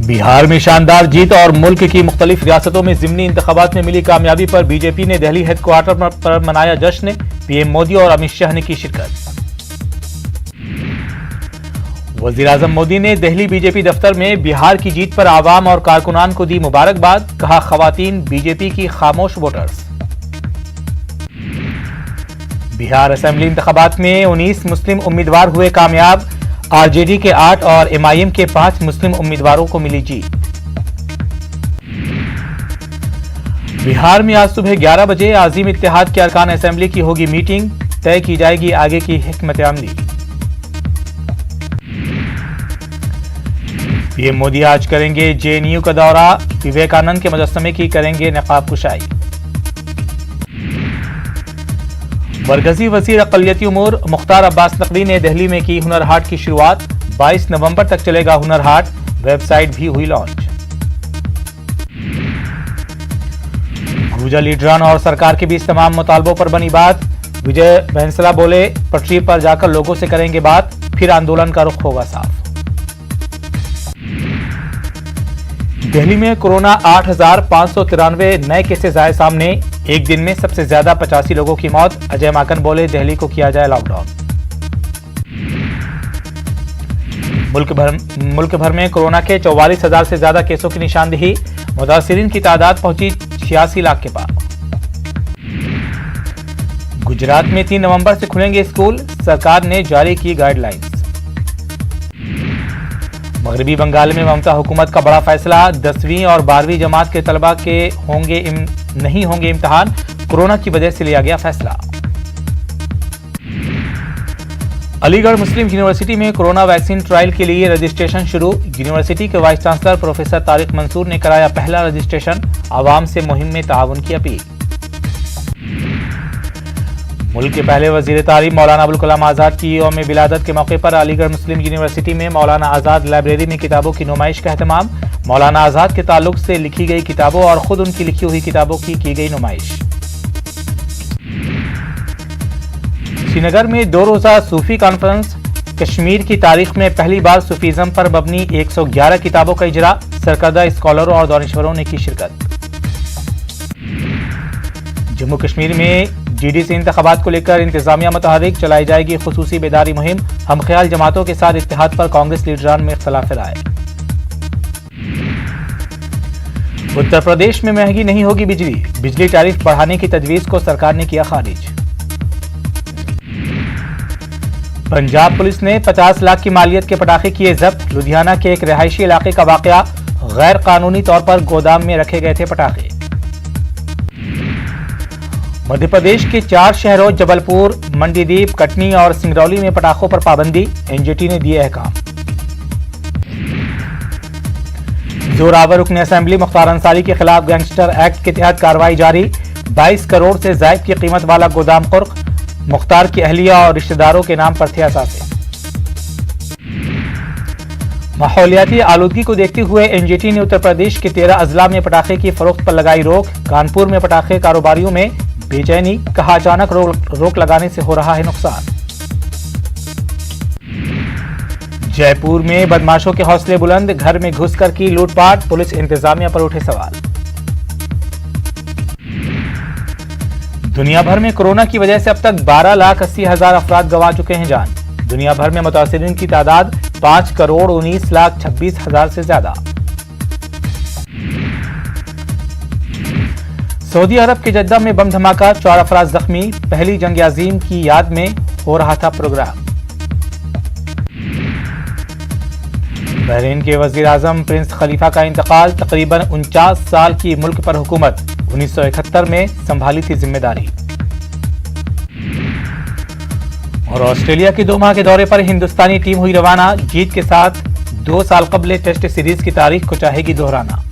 बिहार में शानदार जीत और मुल्क की मुख्तलिफ रियासतों में ज़िमनी इंतखाबात में मिली कामयाबी पर बीजेपी ने दिल्ली हेडक्वार्टर पर मनाया जश्न। पीएम मोदी और अमित शाह ने की शिरकत। वज़ीर-ए-आज़म मोदी ने दिल्ली बीजेपी दफ्तर में बिहार की जीत पर आवाम और कारकुनान को दी मुबारकबाद। कहा, खवातीन बीजेपी की खामोश वोटर्स। बिहार असेंबली इंतखाबात में 19 मुस्लिम उम्मीदवार हुए कामयाब। आरजेडी के 8 और एमआईएम के 5 मुस्लिम उम्मीदवारों को मिली जीत। बिहार में आज सुबह 11 बजे आज़ीम इत्तेहाद के अरकान असेंबली की होगी मीटिंग। तय की जाएगी आगे की हिकमत अमली। पीएम मोदी आज करेंगे जेएनयू का दौरा। विवेकानंद के मुजस्समे की करेंगे नकाब कुशाई। मरकजी वज़ीर अक़लियती उमूर मुख्तार अब्बास नकवी ने दिल्ली में की हुनर हाट की शुरुआत। 22 नवंबर तक चलेगा हुनर हाट। वेबसाइट भी हुई लॉन्च। गुर्जर लीडरान और सरकार के बीच तमाम मुतालबों पर बनी बात। विजय बैंसला बोले, पटरी पर जाकर लोगों से करेंगे बात, फिर आंदोलन का रुख होगा साफ। दिल्ली में कोरोना 8,593 नए केसेस आए सामने। एक दिन में सबसे ज्यादा 85 लोगों की मौत। अजय माकन बोले, दिल्ली को किया जाए लॉकडाउन। मुल्क भर में कोरोना के 44,000 से ज्यादा केसों की निशानदेही। मुतासिरीन की तादाद पहुंची 86 लाख के पार। गुजरात में 3 नवंबर से खुलेंगे स्कूल। सरकार ने जारी की गाइडलाइंस। मगरबी बंगाल में ममता हुकूमत का बड़ा फैसला। 10वीं और 12वीं जमात के तलबा के नहीं होंगे इम्तिहान। कोरोना की वजह से लिया गया फैसला। अलीगढ़ मुस्लिम यूनिवर्सिटी में कोरोना वैक्सीन ट्रायल के लिए रजिस्ट्रेशन शुरू। यूनिवर्सिटी के vice chancellor professor Tariq Mansoor ने कराया पहला रजिस्ट्रेशन। आवाम से मुहिम में ताउन की अपील। मुल्क के पहले वजीर तालीम मौलाना अबुल कलाम आज़ाद की यौम विलादत के मौके पर अलीगढ़ मुस्लिम यूनिवर्सिटी में मौलाना आज़ाद लाइब्रेरी में किताबों की नुमाइश का एहतमाम। मौलाना आज़ाद के ताल्लुक से लिखी गई किताबों और खुद उनकी लिखी हुई किताबों की गई नुमाइश। श्रीनगर में 2 रोज़ा सूफी कॉन्फ्रेंस। कश्मीर की तारीख में पहली बार सूफीज़म पर मबनी 111 किताबों का इजरा। सरकर्दा स्कॉलरों और दानिश्वरों ने की शिरकत। जम्मू कश्मीर में जीडीसी इंतखाबात को लेकर इंतजामिया मुतहर्रिक। चलाई जाएगी खुसूसी बेदारी मुहिम। हमख्याल जमातों के साथ इत्तेहाद पर कांग्रेस लीडरान में इख्तलाफ राय। उत्तर प्रदेश में महंगी नहीं होगी बिजली। बिजली टैरिफ बढ़ाने की तजवीज को सरकार ने किया खारिज। पंजाब पुलिस ने 50 लाख की मालियत के पटाखे किए जब्त। लुधियाना के एक रिहायशी इलाके का वाकया। गैर कानूनी तौर पर गोदाम में रखे गए थे पटाखे। मध्य प्रदेश के 4 शहरों जबलपुर, मंडीदीप, कटनी और सिंगरौली में पटाखों पर पाबंदी। एनजीटी ने दिए अहकाम। जोरावर रुकन असेंबली मुख्तार अंसारी के खिलाफ गैंगस्टर एक्ट के तहत कार्रवाई जारी। 22 करोड़ से जायद की कीमत वाला गोदाम कुर्क। मुख्तार की अहलिया और रिश्तेदारों के नाम पर थे असासे। माहौलियाती आलूदगी को देखते हुए एनजीटी ने उत्तर प्रदेश के 13 अजला में पटाखे की फरोख्त पर लगाई रोक। कानपुर में पटाखे कारोबारियों में बेचैनी। कहा, अचानक रोक लगाने से हो रहा है नुकसान। जयपुर में बदमाशों के हौसले बुलंद। घर में घुसकर की लूटपाट। पुलिस इंतजामिया पर उठे सवाल। दुनिया भर में कोरोना की वजह से अब तक 12,80,000 अफराद गंवा चुके हैं जान। दुनिया भर में मुतासिरीन की तादाद 5,19,26,000 से ज्यादा। सऊदी अरब के जद्दा में बम धमाका। 4 अफराद जख्मी। पहली जंग अजीम की याद में हो रहा था प्रोग्राम। बहरीन के वजीर आजम प्रिंस खलीफा का इंतकाल। तकरीबन 49 साल की मुल्क पर हुकूमत। 1971 में संभाली थी जिम्मेदारी। और ऑस्ट्रेलिया के 2 माह के दौरे पर हिंदुस्तानी टीम हुई रवाना। जीत के साथ 2 साल कबल टेस्ट सीरीज की तारीख को चाहेगी दोहराना।